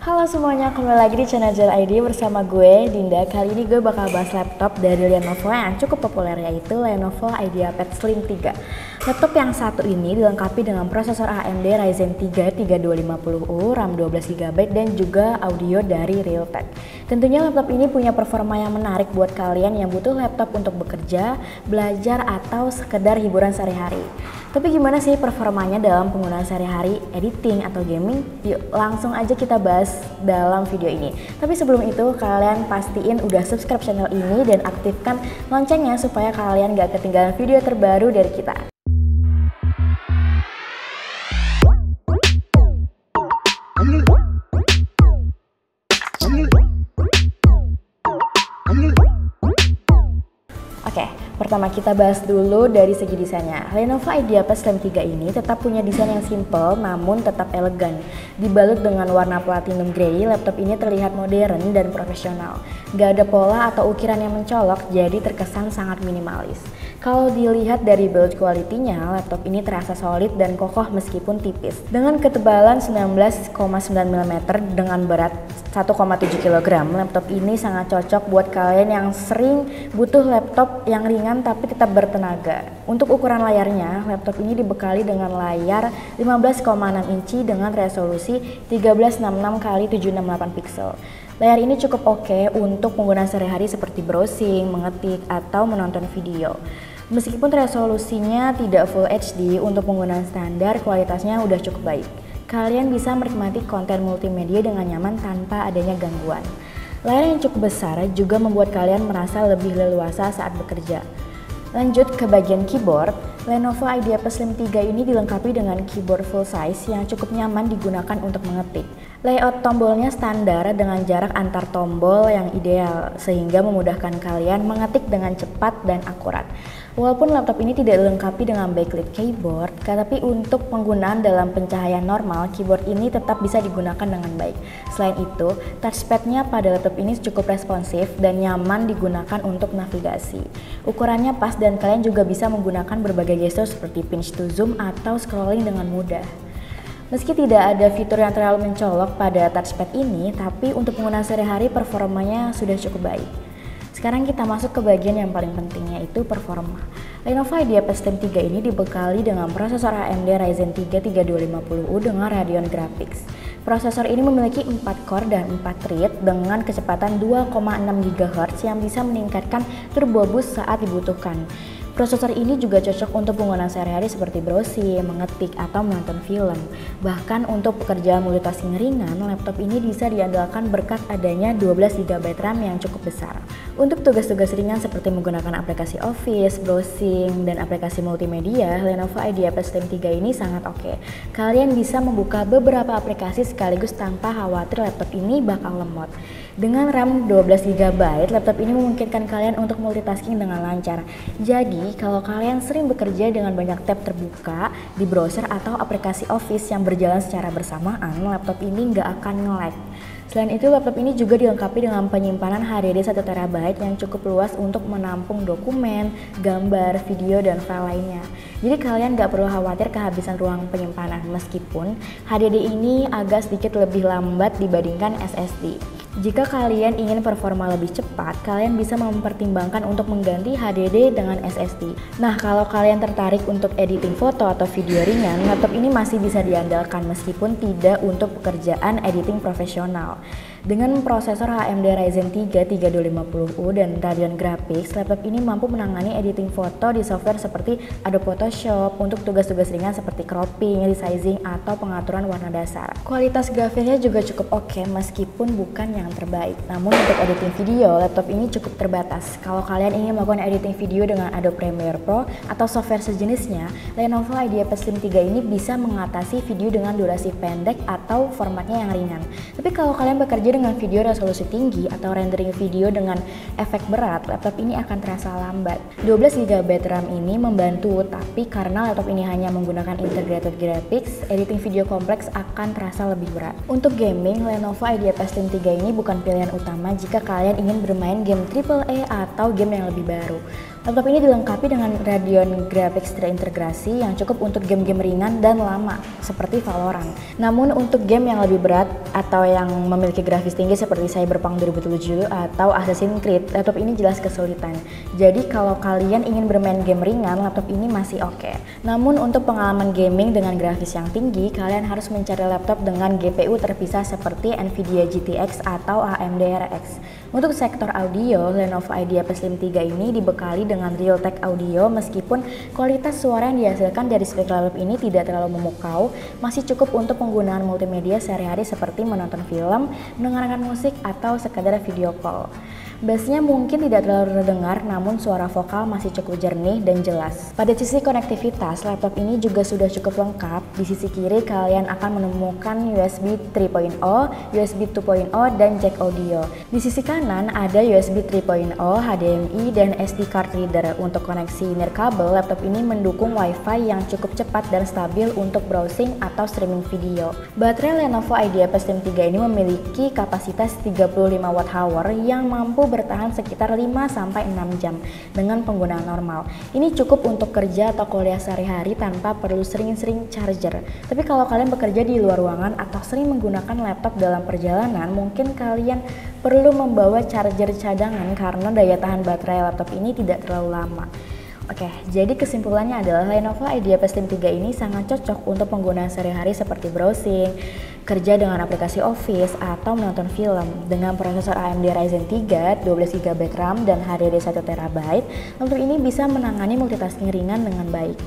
Halo semuanya, kembali lagi di channel Jar ID bersama gue, Dinda. Kali ini gue bakal bahas laptop dari Lenovo yang cukup populer, yaitu Lenovo IdeaPad Slim 3. Laptop yang satu ini dilengkapi dengan prosesor AMD Ryzen 3 3250U, RAM 12GB, dan juga audio dari Realtek. Tentunya laptop ini punya performa yang menarik buat kalian yang butuh laptop untuk bekerja, belajar, atau sekedar hiburan sehari-hari. Tapi gimana sih performanya dalam penggunaan sehari-hari, editing, atau gaming? Yuk langsung aja kita bahas dalam video ini. Tapi sebelum itu kalian pastiin udah subscribe channel ini dan aktifkan loncengnya supaya kalian gak ketinggalan video terbaru dari kita. Oke, pertama kita bahas dulu dari segi desainnya. Lenovo IdeaPad Slim 3 ini tetap punya desain yang simple namun tetap elegan. Dibalut dengan warna platinum grey, laptop ini terlihat modern dan profesional. Gak ada pola atau ukiran yang mencolok, jadi terkesan sangat minimalis. Kalau dilihat dari build quality-nya, laptop ini terasa solid dan kokoh meskipun tipis. Dengan ketebalan 19,9 mm dengan berat 1,7 kg, laptop ini sangat cocok buat kalian yang sering butuh laptop yang ringan tapi tetap bertenaga. Untuk ukuran layarnya, laptop ini dibekali dengan layar 15,6 inci dengan resolusi 1366x768 pixel. Layar ini cukup oke untuk penggunaan sehari-hari seperti browsing, mengetik, atau menonton video. Meskipun resolusinya tidak Full HD, untuk penggunaan standar kualitasnya udah cukup baik. Kalian bisa menikmati konten multimedia dengan nyaman tanpa adanya gangguan. Layar yang cukup besar juga membuat kalian merasa lebih leluasa saat bekerja. Lanjut ke bagian keyboard, Lenovo IdeaPad Slim 3 ini dilengkapi dengan keyboard full size yang cukup nyaman digunakan untuk mengetik. Layout tombolnya standar dengan jarak antar tombol yang ideal sehingga memudahkan kalian mengetik dengan cepat dan akurat. Walaupun laptop ini tidak dilengkapi dengan backlit keyboard, tapi untuk penggunaan dalam pencahayaan normal, keyboard ini tetap bisa digunakan dengan baik. Selain itu, touchpad-nya pada laptop ini cukup responsif dan nyaman digunakan untuk navigasi. Ukurannya pas dan kalian juga bisa menggunakan berbagai gestur seperti pinch to zoom atau scrolling dengan mudah. Meski tidak ada fitur yang terlalu mencolok pada touchpad ini, tapi untuk penggunaan sehari-hari performanya sudah cukup baik. Sekarang kita masuk ke bagian yang paling penting, yaitu performa. Lenovo IdeaPad Slim 3 ini dibekali dengan prosesor AMD Ryzen 3 3250U dengan Radeon Graphics. Prosesor ini memiliki 4 core dan 4 thread dengan kecepatan 2,6 GHz yang bisa meningkatkan turbo boost saat dibutuhkan. Prosesor ini juga cocok untuk penggunaan sehari-hari seperti browsing, mengetik, atau menonton film. Bahkan untuk pekerjaan multitasking ringan, laptop ini bisa diandalkan berkat adanya 12GB RAM yang cukup besar. Untuk tugas-tugas ringan seperti menggunakan aplikasi Office, browsing, dan aplikasi multimedia, Lenovo IdeaPad Slim 3 ini sangat oke. Kalian bisa membuka beberapa aplikasi sekaligus tanpa khawatir laptop ini bakal lemot. Dengan RAM 12GB, laptop ini memungkinkan kalian untuk multitasking dengan lancar. Jadi, kalau kalian sering bekerja dengan banyak tab terbuka di browser atau aplikasi Office yang berjalan secara bersamaan, laptop ini nggak akan nge-lag. Selain itu, laptop ini juga dilengkapi dengan penyimpanan HDD 1TB yang cukup luas untuk menampung dokumen, gambar, video, dan file lainnya. Jadi kalian nggak perlu khawatir kehabisan ruang penyimpanan, meskipun HDD ini agak sedikit lebih lambat dibandingkan SSD. Jika kalian ingin performa lebih cepat, kalian bisa mempertimbangkan untuk mengganti HDD dengan SSD. Nah, kalau kalian tertarik untuk editing foto atau video ringan, laptop ini masih bisa diandalkan meskipun tidak untuk pekerjaan editing profesional. Dengan prosesor AMD Ryzen 3 3250U dan Radeon Graphics, laptop ini mampu menangani editing foto di software seperti Adobe Photoshop untuk tugas-tugas ringan seperti cropping, resizing, atau pengaturan warna dasar. Kualitas grafisnya juga cukup oke meskipun bukan yang terbaik. Namun untuk editing video, laptop ini cukup terbatas. Kalau kalian ingin melakukan editing video dengan Adobe Premiere Pro atau software sejenisnya, Lenovo IdeaPad Slim 3 ini bisa mengatasi video dengan durasi pendek atau formatnya yang ringan. Tapi kalau kalian bekerja dengan video resolusi tinggi atau rendering video dengan efek berat, laptop ini akan terasa lambat. 12GB RAM ini membantu, tapi karena laptop ini hanya menggunakan integrated graphics, editing video kompleks akan terasa lebih berat. Untuk gaming, Lenovo IdeaPad Slim 3 ini bukan pilihan utama jika kalian ingin bermain game AAA atau game yang lebih baru. Laptop ini dilengkapi dengan Radeon Graphics terintegrasi yang cukup untuk game-game ringan dan lama seperti Valorant. Namun untuk game yang lebih berat atau yang memiliki grafis tinggi seperti Cyberpunk 2077 atau Assassin's Creed, laptop ini jelas kesulitan. Jadi kalau kalian ingin bermain game ringan, laptop ini masih oke. Namun untuk pengalaman gaming dengan grafis yang tinggi, kalian harus mencari laptop dengan GPU terpisah seperti Nvidia GTX atau AMD RX. Untuk sektor audio, Lenovo IdeaPad Slim 3 ini dibekali dengan Realtek audio meskipun kualitas suara yang dihasilkan dari speaker laptop ini tidak terlalu memukau, masih cukup untuk penggunaan multimedia sehari-hari seperti menonton film, mendengarkan musik, atau sekadar video call. Bassnya mungkin tidak terlalu terdengar, namun suara vokal masih cukup jernih dan jelas. Pada sisi konektivitas, laptop ini juga sudah cukup lengkap. Di sisi kiri kalian akan menemukan USB 3.0, USB 2.0, dan jack audio. Di sisi kanan ada USB 3.0, HDMI, dan SD card reader. Untuk koneksi nirkabel, laptop ini mendukung WiFi yang cukup cepat dan stabil untuk browsing atau streaming video. Baterai Lenovo IdeaPad Slim 3 ini memiliki kapasitas 35 Wh yang mampu bertahan sekitar 5-6 jam dengan penggunaan normal. Ini cukup untuk kerja atau kuliah sehari-hari tanpa perlu sering-sering charger. Tapi kalau kalian bekerja di luar ruangan atau sering menggunakan laptop dalam perjalanan, mungkin kalian perlu membawa charger cadangan karena daya tahan baterai laptop ini tidak terlalu lama. Oke, jadi kesimpulannya adalah Lenovo IdeaPad Slim 3 ini sangat cocok untuk penggunaan sehari-hari seperti browsing, kerja dengan aplikasi Office, atau menonton film. Dengan prosesor AMD Ryzen 3, 12GB RAM, dan HDD 1TB, laptop ini bisa menangani multitasking ringan dengan baik.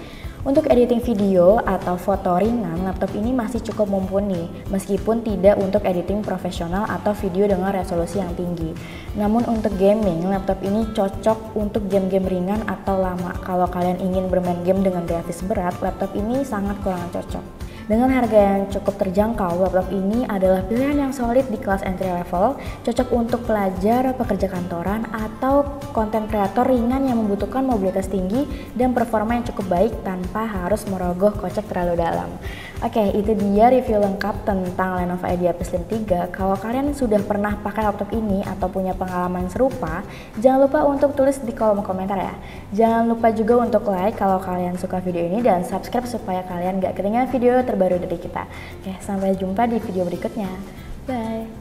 Untuk editing video atau foto ringan, laptop ini masih cukup mumpuni, meskipun tidak untuk editing profesional atau video dengan resolusi yang tinggi. Namun untuk gaming, laptop ini cocok untuk game-game ringan atau lama. Kalau kalian ingin bermain game dengan grafis berat, laptop ini sangat kurang cocok. Dengan harga yang cukup terjangkau, laptop ini adalah pilihan yang solid di kelas entry level, cocok untuk pelajar, pekerja kantoran, atau konten kreator ringan yang membutuhkan mobilitas tinggi dan performa yang cukup baik tanpa harus merogoh kocek terlalu dalam. Oke, itu dia review lengkap tentang Lenovo IdeaPad Slim 3. Kalau kalian sudah pernah pakai laptop ini atau punya pengalaman serupa, jangan lupa untuk tulis di kolom komentar ya. Jangan lupa juga untuk like kalau kalian suka video ini dan subscribe supaya kalian gak ketinggalan video terbaru dari kita. Oke, sampai jumpa di video berikutnya. Bye!